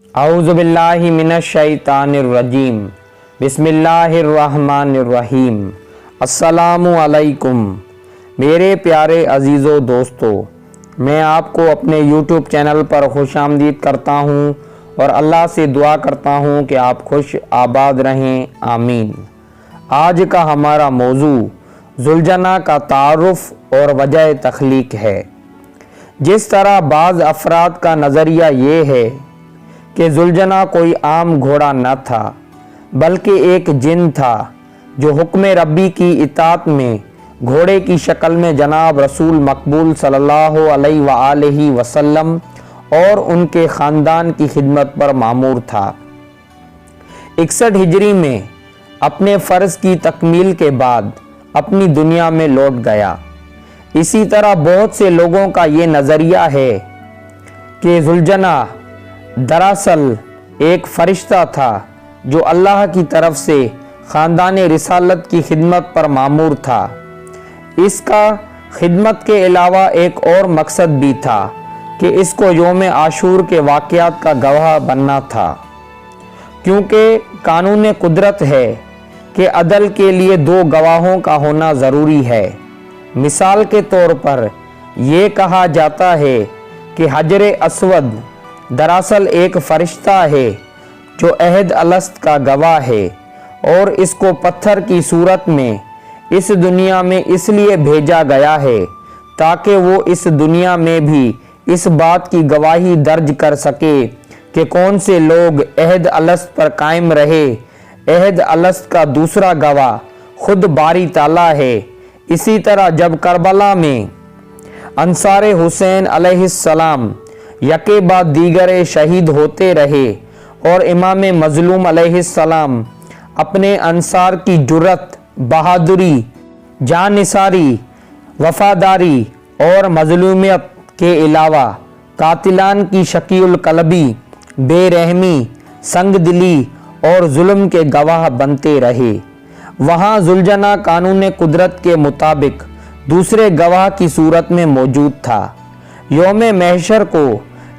اعوذ باللہ من الشیطان الرجیم بسم اللہ الرحمن الرحیم۔ السلام علیکم میرے پیارے عزیزو دوستو، میں آپ کو اپنے یوٹیوب چینل پر خوش آمدید کرتا ہوں اور اللہ سے دعا کرتا ہوں کہ آپ خوش آباد رہیں، آمین۔ آج کا ہمارا موضوع ذوالجناح کا تعارف اور وجہ تخلیق ہے۔ جس طرح بعض افراد کا نظریہ یہ ہے کہ ذوالجناح کوئی عام گھوڑا نہ تھا بلکہ ایک جن تھا جو حکم ربی کی اطاعت میں گھوڑے کی شکل میں جناب رسول مقبول صلی اللہ علیہ وآلہ وسلم اور ان کے خاندان کی خدمت پر مامور تھا۔ 61 ہجری میں اپنے فرض کی تکمیل کے بعد اپنی دنیا میں لوٹ گیا۔ اسی طرح بہت سے لوگوں کا یہ نظریہ ہے کہ ذوالجناح دراصل ایک فرشتہ تھا جو اللہ کی طرف سے خاندان رسالت کی خدمت پر مامور تھا۔ اس کا خدمت کے علاوہ ایک اور مقصد بھی تھا کہ اس کو یوم عاشور کے واقعات کا گواہ بننا تھا، کیونکہ قانون قدرت ہے کہ عدل کے لیے 2 گواہوں کا ہونا ضروری ہے۔ مثال کے طور پر یہ کہا جاتا ہے کہ حجر اسود دراصل ایک فرشتہ ہے جو عہد الست کا گواہ ہے، اور اس کو پتھر کی صورت میں اس دنیا میں اس لیے بھیجا گیا ہے تاکہ وہ اس دنیا میں بھی اس بات کی گواہی درج کر سکے کہ کون سے لوگ عہد الست پر قائم رہے۔ عہد الست کا دوسرا گواہ خود باری تعالیٰ ہے۔ اسی طرح جب کربلا میں انصار حسین علیہ السلام یکے بعد دیگر شہید ہوتے رہے اور امام مظلوم علیہ السلام اپنے انصار کی جرأت، بہادری، جانثاری، وفاداری اور مظلومیت کے علاوہ قاتلان کی شقی القلبی، بے رحمی، سنگ دلی اور ظلم کے گواہ بنتے رہے۔ وہاں ذوالجناح قانون قدرت کے مطابق دوسرے گواہ کی صورت میں موجود تھا۔ یوم محشر کو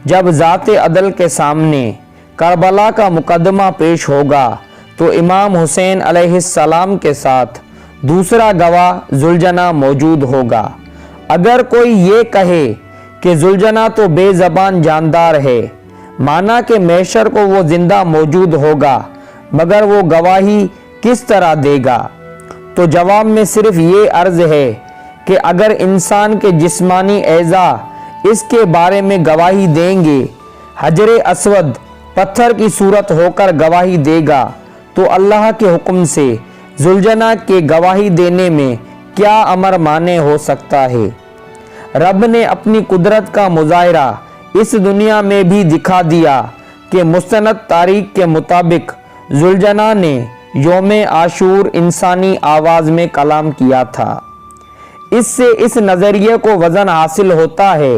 جب ذات عدل کے سامنے کربلا کا مقدمہ پیش ہوگا تو امام حسین علیہ السلام کے ساتھ دوسرا گواہ ذوالجناح موجود ہوگا۔ اگر کوئی یہ کہے کہ ذوالجناح تو بے زبان جاندار ہے، مانا کہ محشر کو وہ زندہ موجود ہوگا مگر وہ گواہی کس طرح دے گا، تو جواب میں صرف یہ عرض ہے کہ اگر انسان کے جسمانی اعضاء اس کے بارے میں گواہی دیں گے، حجر اسود پتھر کی صورت ہو کر گواہی دے گا، تو اللہ کے حکم سے ذوالجناح کے گواہی دینے میں کیا امر مانع ہو سکتا ہے؟ رب نے اپنی قدرت کا مظاہرہ اس دنیا میں بھی دکھا دیا کہ مستند تاریخ کے مطابق ذوالجناح نے یوم عاشور انسانی آواز میں کلام کیا تھا۔ اس سے اس نظریے کو وزن حاصل ہوتا ہے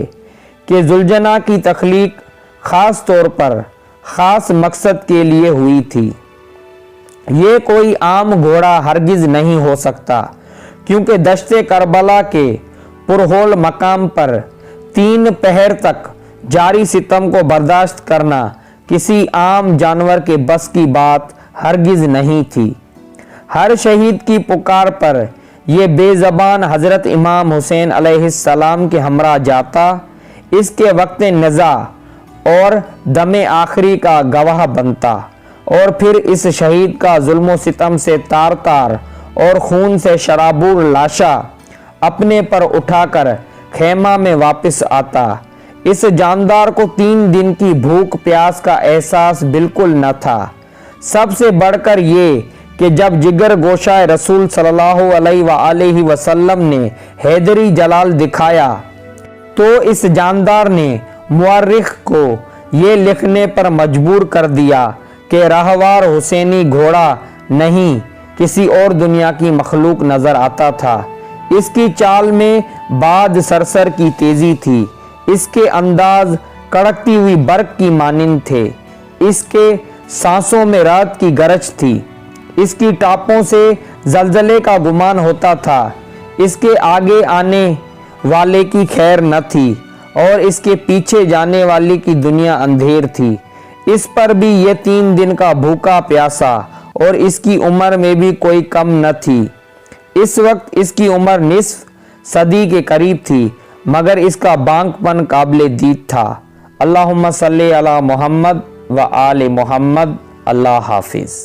کہ ذوالجناح کی تخلیق خاص طور پر خاص مقصد کے لیے ہوئی تھی۔ یہ کوئی عام گھوڑا ہرگز نہیں ہو سکتا، کیونکہ دشت کربلا کے پرہول مقام پر 3 پہر تک جاری ستم کو برداشت کرنا کسی عام جانور کے بس کی بات ہرگز نہیں تھی۔ ہر شہید کی پکار پر یہ بے زبان حضرت امام حسین علیہ السلام کے ہمراہ جاتا، اس کے وقت نزاع اور دم آخری کا گواہ بنتا، اور پھر اس شہید کا ظلم و ستم سے تار تار اور خون سے شرابور لاشا اپنے پر اٹھا کر خیمہ میں واپس آتا۔ اس جاندار کو 3 دن کی بھوک پیاس کا احساس بالکل نہ تھا۔ سب سے بڑھ کر یہ کہ جب جگر گوشہ رسول صلی اللہ علیہ وآلہ وسلم نے حیدری جلال دکھایا تو اس جاندار نے مورخ کو یہ لکھنے پر مجبور کر دیا کہ راہوار حسینی گھوڑا نہیں، کسی اور دنیا کی مخلوق نظر آتا تھا۔ اس کی چال میں باد سرسر کی تیزی تھی، اس کے انداز کڑکتی ہوئی برق کی مانند تھے، اس کے سانسوں میں رات کی گرج تھی، اس کی ٹاپوں سے زلزلے کا گمان ہوتا تھا، اس کے آگے آنے والے کی خیر نہ تھی اور اس کے پیچھے جانے والی کی دنیا اندھیر تھی۔ اس پر بھی یہ 3 دن کا بھوکا پیاسا، اور اس کی عمر میں بھی کوئی کم نہ تھی۔ اس وقت اس کی عمر نصف صدی کے قریب تھی، مگر اس کا بانک پن قابل دید تھا۔ اللہم صلی علی محمد و آل محمد۔ اللہ حافظ۔